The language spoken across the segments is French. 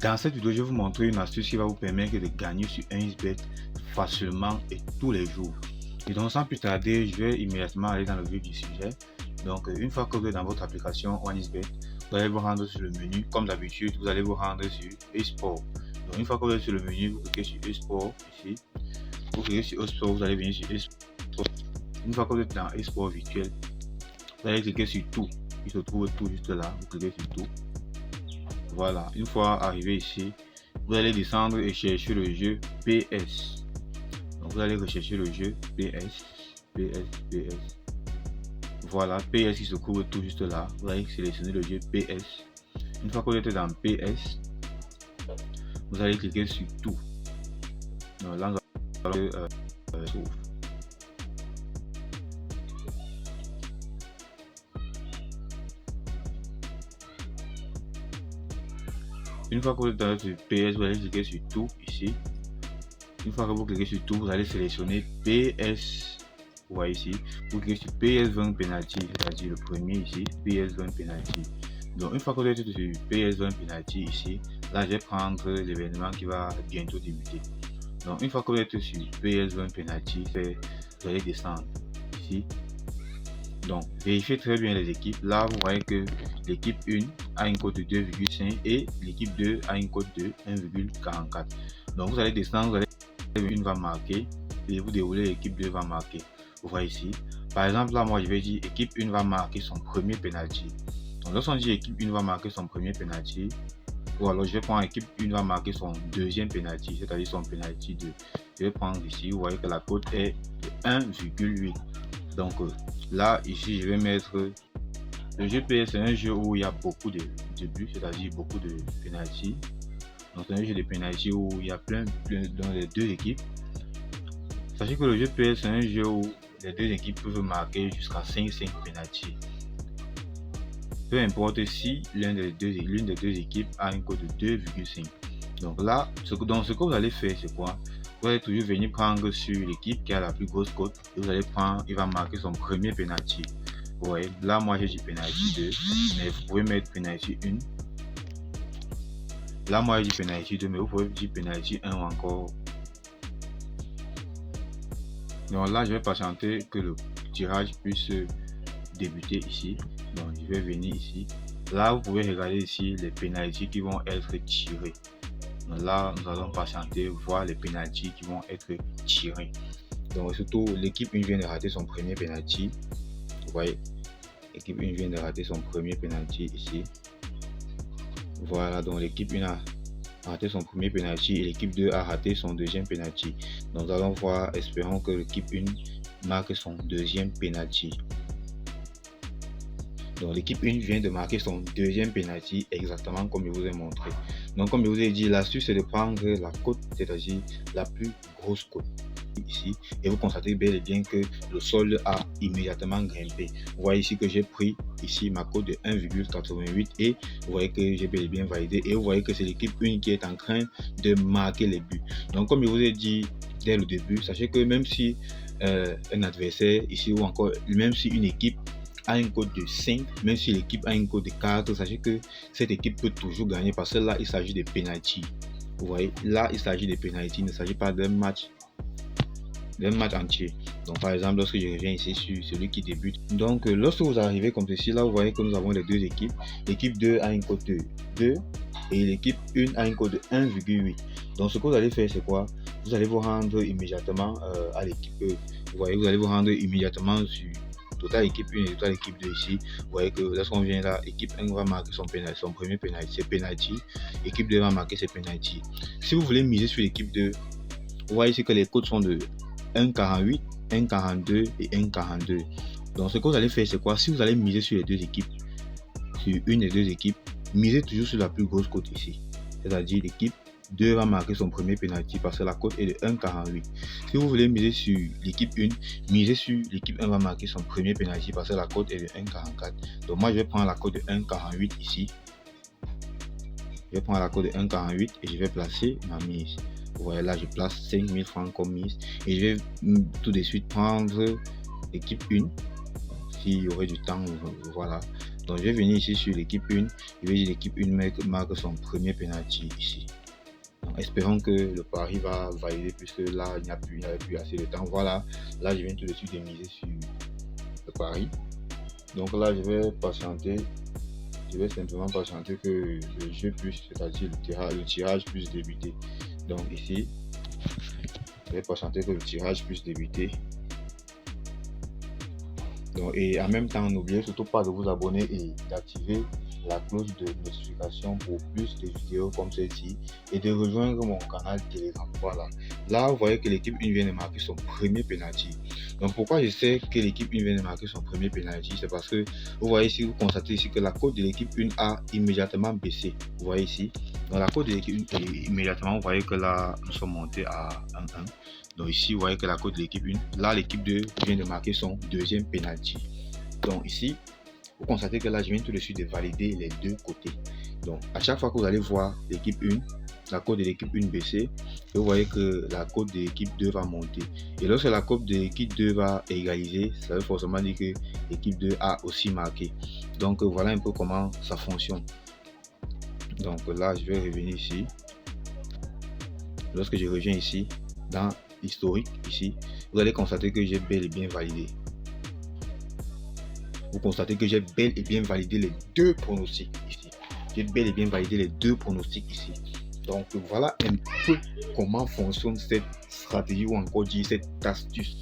Dans cette vidéo, je vais vous montrer une astuce qui va vous permettre de gagner sur 1xBet facilement et tous les jours. Et donc sans plus tarder, je vais immédiatement aller dans le vif du sujet. Donc une fois que vous êtes dans votre application 1xBet, vous allez vous rendre sur le menu. Comme d'habitude, vous allez vous rendre sur eSport. Donc une fois que vous êtes sur le menu, vous cliquez sur eSport ici. Vous cliquez sur eSport, vous allez venir sur eSport. Une fois que vous êtes dans eSport virtuel, vous allez cliquer sur tout. Il se trouve tout juste là, vous cliquez sur tout. Voilà, une fois arrivé ici, vous allez descendre et chercher le jeu PS. Donc vous allez rechercher le jeu PS. Voilà, PS qui se trouve tout juste là. Vous allez sélectionner le jeu PS. Une fois que vous êtes dans PS, vous allez cliquer sur tout. Donc là, nous allons une fois que vous êtes dans votre PS, vous allez cliquer sur tout ici. Une fois que vous cliquez sur tout, vous allez sélectionner PS. Vous voyez ici, vous cliquez sur PS20 Penalty, c'est-à-dire le premier ici, PS20 Penalty. Donc une fois que vous êtes sur PS20 Penalty ici, là je vais prendre l'événement qui va bientôt débuter. Donc une fois que vous êtes sur PS20 Penalty, vous allez descendre ici. Donc vérifiez très bien les équipes. Là vous voyez que l'équipe 1 a une cote de 2,5 et l'équipe 2 a une cote de 1,44. Donc vous allez descendre, vous allez une va marquer et vous déroulez, l'équipe 2 va marquer. Vous voyez ici, par exemple là moi je vais dire équipe 1 va marquer son premier penalty. Donc lorsqu'on dit équipe 1 va marquer son premier penalty, ou alors je vais prendre équipe 1 va marquer son deuxième penalty, c'est-à-dire son penalty 2. Je vais prendre ici, vous voyez que la cote est de 1,8. donc là ici je vais mettre le jeu PS. C'est un jeu où il y a beaucoup de buts, c'est-à-dire beaucoup de penalty. Donc c'est un jeu de penalty où il y a plein dans les deux équipes. Sachez que le jeu PS c'est un jeu où les deux équipes peuvent marquer jusqu'à 5 penalty. Peu importe si l'une des deux équipes a une cote de 2,5. Donc là, ce que vous allez faire, c'est quoi? Vous allez toujours venir prendre sur l'équipe qui a la plus grosse cote et vous allez prendre, il va marquer son premier penalty. Vous voyez, là moi j'ai dit penalty 2, mais vous pouvez mettre penalty 1. Là moi j'ai dit penalty 2, mais vous pouvez dire penalty 1 ou encore. Donc là je vais patienter que le tirage puisse débuter ici. Donc je vais venir ici. Là vous pouvez regarder ici les penalties qui vont être tirés. Donc là nous allons patienter, voir les penalties qui vont être tirés. Donc surtout l'équipe 1 vient de rater son premier penalty. Vous voyez, l'équipe 1 vient de rater son premier penalty ici. Voilà, donc l'équipe 1 a raté son premier penalty et l'équipe 2 a raté son deuxième penalty. Donc nous allons voir, espérons que l'équipe 1 marque son deuxième penalty. Donc l'équipe 1 vient de marquer son deuxième penalty exactement comme je vous ai montré. Donc comme je vous ai dit, l'astuce c'est de prendre la cote, c'est-à-dire la plus grosse cote ici, et vous constatez bel et bien que le solde a immédiatement grimpé. Vous voyez ici que j'ai pris ici ma cote de 1,88 et vous voyez que j'ai bel et bien validé, et vous voyez que c'est l'équipe 1 qui est en train de marquer les buts. Donc comme je vous ai dit dès le début, sachez que même si un adversaire ici, ou encore même si une équipe a une cote de 5, même si l'équipe a une cote de 4, sachez que cette équipe peut toujours gagner parce que là il s'agit de penalty. Vous voyez, là il s'agit de penalty, il ne s'agit pas d'un match entier. Donc par exemple, lorsque je reviens ici sur celui qui débute, donc lorsque vous arrivez comme ceci, là vous voyez que nous avons les deux équipes. L'équipe 2 a une cote de 2 et l'équipe 1 a une cote de 1,8. donc ce que vous allez faire c'est quoi? Vous allez vous rendre immédiatement à l'équipe, vous voyez, vous allez vous rendre immédiatement sur total équipe 1 et total équipe 2 ici. Vous voyez que lorsqu'on vient là, équipe 1 va marquer son premier penalty, c'est penalty. Équipe 2 va marquer ses penalty. Si vous voulez miser sur l'équipe 2, vous voyez ici que les cotes sont de 1,48, 1,42 et 1,42. donc ce que vous allez faire c'est quoi? Si vous allez miser sur les deux équipes, sur une des deux équipes, misez toujours sur la plus grosse cote ici, c'est-à-dire l'équipe 2 va marquer son premier penalty parce que la cote est de 1,48. Si vous voulez miser sur l'équipe 1, misez sur l'équipe 1 va marquer son premier penalty parce que la cote est de 1,44. donc moi je vais prendre la cote de 1,48 ici. Je vais prendre la cote de 1,48 et je vais placer ma mise. Vous voyez là, je place 5000 francs comme mise et je vais tout de suite prendre l'équipe 1 s'il y aurait du temps. Voilà, Donc je vais venir ici sur l'équipe 1. Je vais dire l'équipe 1 marque son premier penalty ici. Donc, espérons que le pari va valider puisque là il n'y avait plus assez de temps. Voilà, là je viens tout de suite de miser sur le pari. Donc là je vais patienter. Je vais simplement patienter que le jeu puisse, c'est-à-dire le tirage puisse débuter. Donc ici, je vais patienter que le tirage puisse débuter. Donc, et en même temps, n'oubliez surtout pas de vous abonner et d'activer la cloche de notification pour plus de vidéos comme celle-ci et de rejoindre mon canal Telegram. Voilà. Là, vous voyez que l'équipe 1 vient de marquer son premier penalty. Donc, pourquoi je sais que l'équipe 1 vient de marquer son premier penalty? C'est parce que vous voyez ici, vous constatez ici que la cote de l'équipe 1 a immédiatement baissé. Vous voyez ici. Donc, la cote de l'équipe 1, immédiatement, vous voyez que là, nous sommes montés à 1-1. Donc ici, vous voyez que la cote de l'équipe 1, là, l'équipe 2 vient de marquer son deuxième penalty. Donc ici, vous constatez que là, je viens tout de suite de valider les deux côtés. Donc, à chaque fois que vous allez voir l'équipe 1, la cote de l'équipe 1 baisser, vous voyez que la cote de l'équipe 2 va monter. Et lorsque la cote de l'équipe 2 va égaliser, ça veut forcément dire que l'équipe 2 a aussi marqué. Donc, voilà un peu comment ça fonctionne. Donc là, je vais revenir ici. Lorsque je reviens ici, dans historique ici, vous allez constater que j'ai bel et bien validé. Vous constatez que j'ai bel et bien validé les deux pronostics ici. J'ai bel et bien validé les deux pronostics ici. Donc voilà un peu comment fonctionne cette stratégie ou encore dire cette astuce.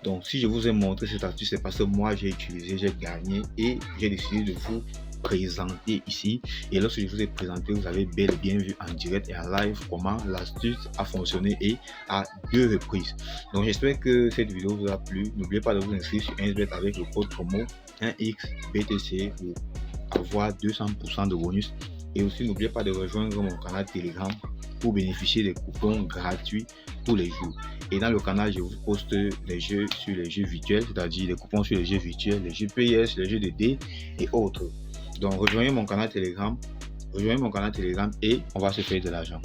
Donc si je vous ai montré cette astuce, c'est parce que moi j'ai utilisé, j'ai gagné et j'ai décidé de vous présenter ici. Et lorsque je vous ai présenté, vous avez bel et bien vu en direct et en live comment l'astuce a fonctionné et à deux reprises. Donc j'espère que cette vidéo vous a plu. N'oubliez pas de vous inscrire sur 1xBet avec le code promo 1xBTC pour avoir 200% de bonus. Et aussi n'oubliez pas de rejoindre mon canal Telegram pour bénéficier des coupons gratuits tous les jours. Et dans le canal, je vous poste les jeux sur les jeux virtuels, c'est-à-dire les coupons sur les jeux virtuels, les jeux PS, les jeux de dés et autres. Donc rejoignez mon canal Telegram et on va se faire de l'argent.